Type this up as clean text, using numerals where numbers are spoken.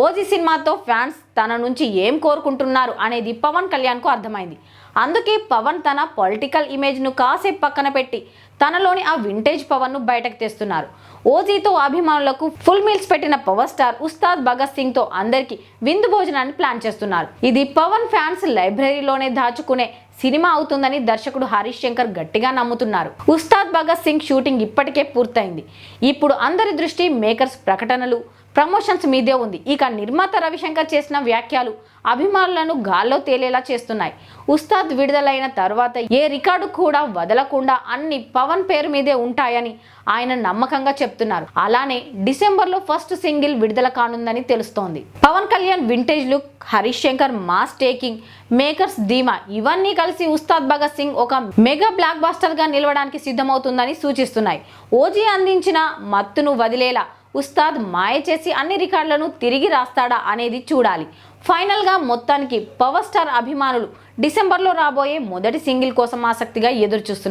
OG సినిమాతో fans తన నుంచి ఏం కోరుకుంటున్నారు అనేది పవన్ కళ్యాణ్కు అర్థమైంది. అందుకే పవన్ తన పొలిటికల్ ఇమేజ్ను కాసేపు పక్కన పెట్టి తనలోని ఆ వింటేజ్ పవన్ను బయటకు తెస్తున్నారు. ఓజీతో అభిమానులకు ఫుల్ మీల్స్ పెట్టిన పవర్ స్టార్ ఉస్తాద్ భగత్ సింగ్తో అందరికీ విందు భోజనాన్ని ప్లాన్ చేస్తున్నారు. ఇది పవన్ ఫ్యాన్స్ లైబ్రరీలోనే దాచుకునే సినిమా అవుతుందని దర్శకుడు హరీష్ శంకర్ గట్టిగా నమ్ముతున్నారు. ఉస్తాద్ భగత్ సింగ్ షూటింగ్ ఇప్పటికే పూర్తయింది. ఇప్పుడు అందరి దృష్టి మేకర్స్ ప్రకటనలు, ప్రమోషన్స్ మీదే ఉంది. ఇక నిర్మాత రవిశంకర్ చేసిన వ్యాఖ్యలు అభిమానులను గాల్లో తేలేలా చేస్తున్నాయి. ఉస్తాద్ విడుదలైన తర్వాత ఏ రికార్డు కూడా వదలకుండా అన్ని పవన్ పేరు మీదే ఉంటాయని ఆయన నమ్మకంగా చెప్తున్నారు. అలానే డిసెంబర్లో ఫస్ట్ సింగిల్ విడుదల కానుందని తెలుస్తోంది. Pawan Kalyan vintage look, Harish Shankar mass taking, makers ధీమా ఇవన్నీ కలిసి ఉస్తాద్ భగత్ సింగ్ ఒక మెగా బ్లాక్ బస్టర్ గా నిలవడానికి సిద్ధమవుతుందని సూచిస్తున్నాయి. ఓజీ అందించిన మత్తును వదిలేలా ఉస్తాద్ మాయ చేసి అన్ని రికార్డులను తిరిగి రాస్తాడా అనేది చూడాలి. ఫైనల్గా మొత్తానికి పవర్ స్టార్ అభిమానులు డిసెంబర్లో రాబోయే మొదటి సింగిల్ కోసం ఆసక్తిగా ఎదురుచూస్తున్నారు.